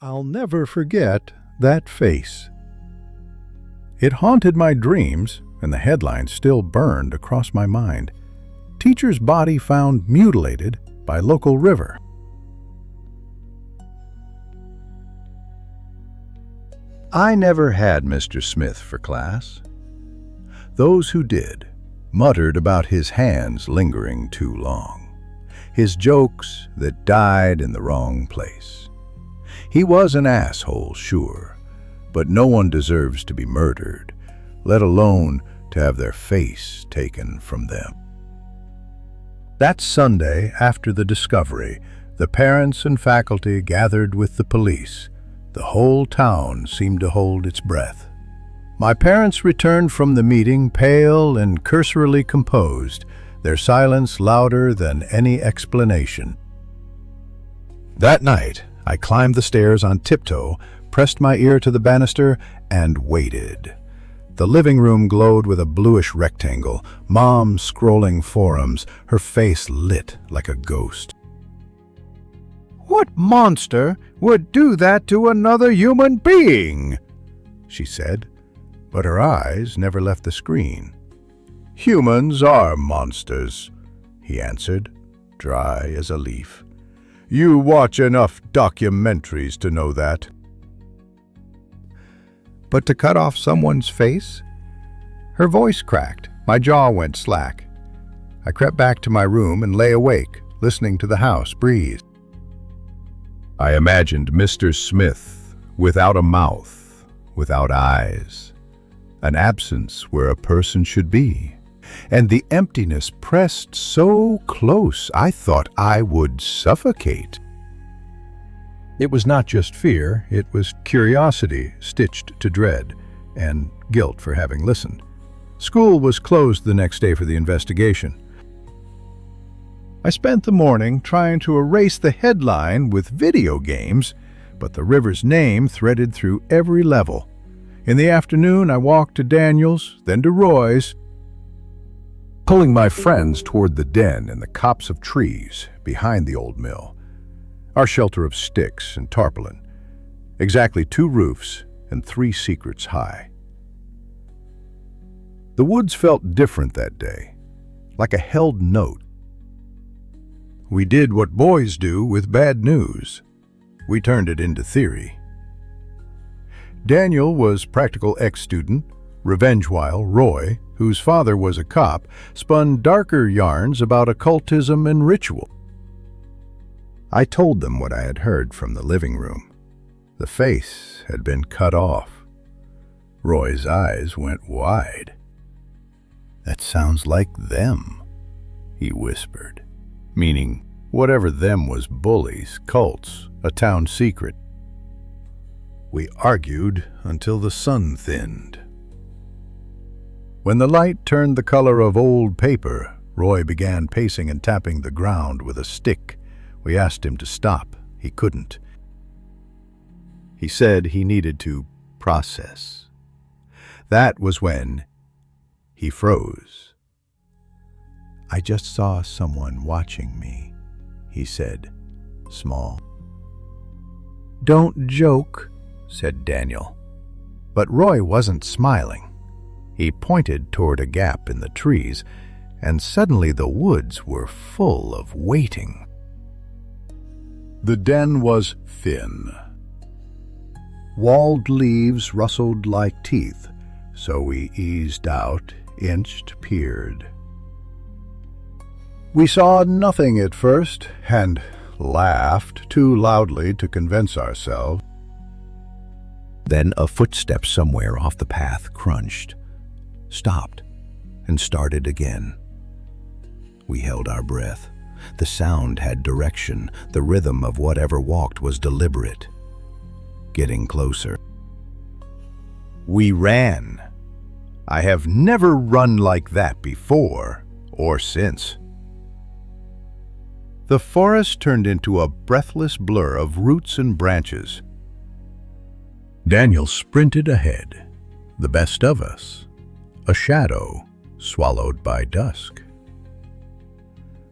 I'll never forget that face. It haunted my dreams, and the headline still burned across my mind. Teacher's body found mutilated by local river. I never had Mr. Smith for class. Those who did muttered about his hands lingering too long, his jokes that died in the wrong place. He was an asshole, sure, but no one deserves to be murdered, let alone to have their face taken from them. That Sunday, after the discovery, the parents and faculty gathered with the police. The whole town seemed to hold its breath. My parents returned from the meeting pale and cursorily composed, their silence louder than any explanation. That night, I climbed the stairs on tiptoe, pressed my ear to the banister, and waited. The living room glowed with a bluish rectangle, Mom scrolling forums, her face lit like a ghost. "What monster would do that to another human being?" she said, but her eyes never left the screen. "Humans are monsters," he answered, dry as a leaf. "You watch enough documentaries to know that." But to cut off someone's face? Her voice cracked. My jaw went slack. I crept back to my room and lay awake, listening to the house breathe. I imagined Mr. Smith without a mouth, without eyes, an absence where a person should be, and the emptiness pressed so close I thought I would suffocate. It was not just fear, it was curiosity stitched to dread, and guilt for having listened. School was closed the next day for the investigation. I spent the morning trying to erase the headline with video games, but the river's name threaded through every level. In the afternoon, I walked to Daniel's, then to Roy's, pulling my friends toward the den in the copse of trees behind the old mill, our shelter of sticks and tarpaulin, exactly 2 roofs and 3 secrets high. The woods felt different that day, like a held note. We did what boys do with bad news. We turned it into theory. Daniel was practical ex-student, revenge while Roy, whose father was a cop, spun darker yarns about occultism and ritual. I told them what I had heard from the living room. The face had been cut off. Roy's eyes went wide. "That sounds like them," he whispered, meaning whatever them was bullies, cults, a town secret. We argued until the sun thinned. When the light turned the color of old paper, Roy began pacing and tapping the ground with a stick. We asked him to stop. He couldn't. He said he needed to process. That was when he froze. "I just saw someone watching me," he said, small. "Don't joke," said Daniel. But Roy wasn't smiling. He pointed toward a gap in the trees, and suddenly the woods were full of waiting. The den was thin. Walled leaves rustled like teeth, so we eased out, inched, peered. We saw nothing at first, and laughed too loudly to convince ourselves. Then a footstep somewhere off the path crunched, stopped, and started again. We held our breath. The sound had direction. The rhythm of whatever walked was deliberate. Getting closer. We ran. I have never run like that before or since. The forest turned into a breathless blur of roots and branches. Daniel sprinted ahead, the best of us, a shadow swallowed by dusk.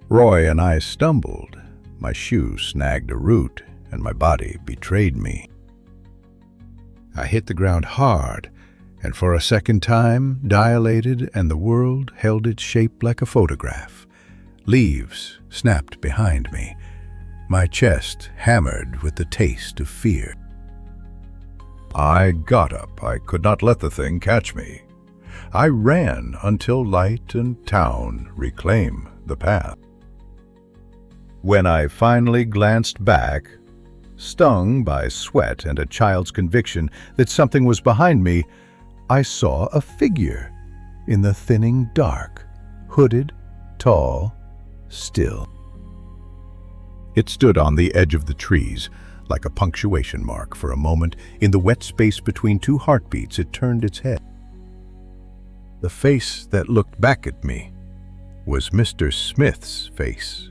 Roy and I stumbled. My shoe snagged a root, and my body betrayed me. I hit the ground hard, and for a second time dilated, and the world held its shape like a photograph. Leaves snapped behind me, my chest hammered with the taste of fear. I got up. I could not let the thing catch me. I ran until light and town reclaim the path. When I finally glanced back, stung by sweat and a child's conviction that something was behind me, I saw a figure in the thinning dark, hooded, tall, still. It stood on the edge of the trees, like a punctuation mark. For a moment, in the wet space between two heartbeats, it turned its head. The face that looked back at me was Mr. Smith's face.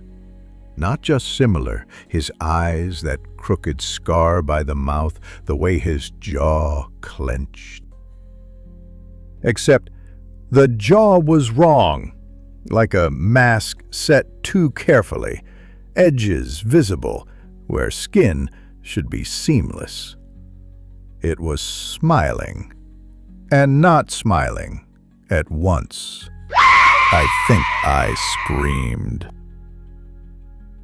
Not just similar, his eyes, that crooked scar by the mouth, the way his jaw clenched. Except the jaw was wrong, like a mask set too carefully, edges visible where skin should be seamless. It was smiling and not smiling at once. I think I screamed.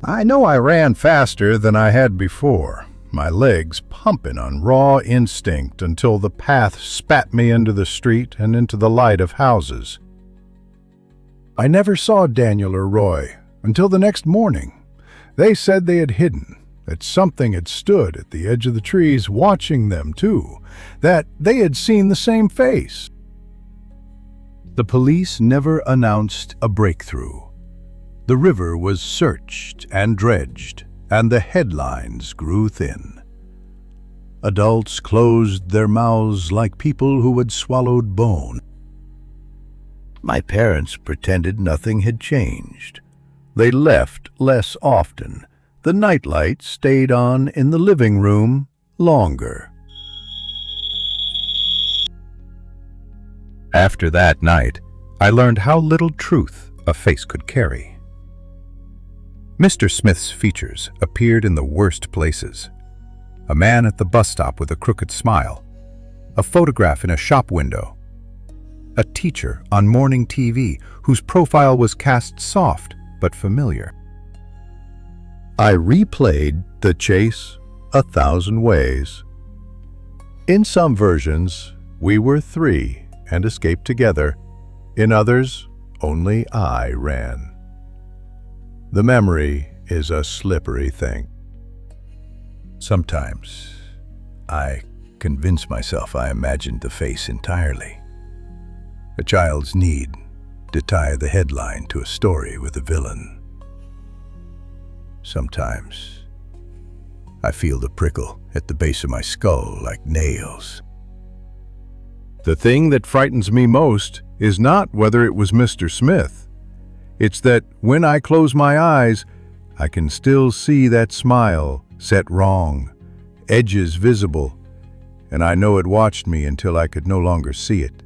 I know I ran faster than I had before, my legs pumping on raw instinct until the path spat me into the street and into the light of houses. I never saw Daniel or Roy until the next morning. They said they had hidden, that something had stood at the edge of the trees watching them too, that they had seen the same face. The police never announced a breakthrough. The river was searched and dredged, and the headlines grew thin. Adults closed their mouths like people who had swallowed bone. My parents pretended nothing had changed. They left less often. The nightlight stayed on in the living room longer. After that night, I learned how little truth a face could carry. Mr. Smith's features appeared in the worst places. A man at the bus stop with a crooked smile, a photograph in a shop window, a teacher on morning TV whose profile was cast soft but familiar. I replayed the chase 1,000 ways. In some versions, we were 3 and escaped together. In others, only I ran. The memory is a slippery thing. Sometimes I convince myself I imagined the face entirely. A child's need to tie the headline to a story with a villain. Sometimes I feel the prickle at the base of my skull like nails. The thing that frightens me most is not whether it was Mr. Smith. It's that when I close my eyes, I can still see that smile set wrong, edges visible, and I know it watched me until I could no longer see it.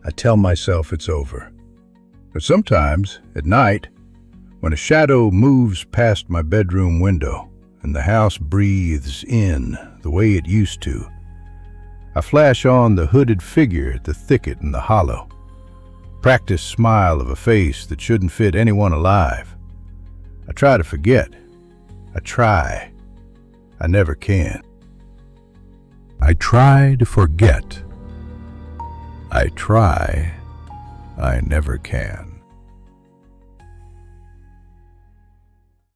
I tell myself it's over. But sometimes, at night, when a shadow moves past my bedroom window and the house breathes in the way it used to, I flash on the hooded figure at the thicket in the hollow, practiced smile of a face that shouldn't fit anyone alive. I try to forget. I try. I never can. I try to forget. I try. I never can.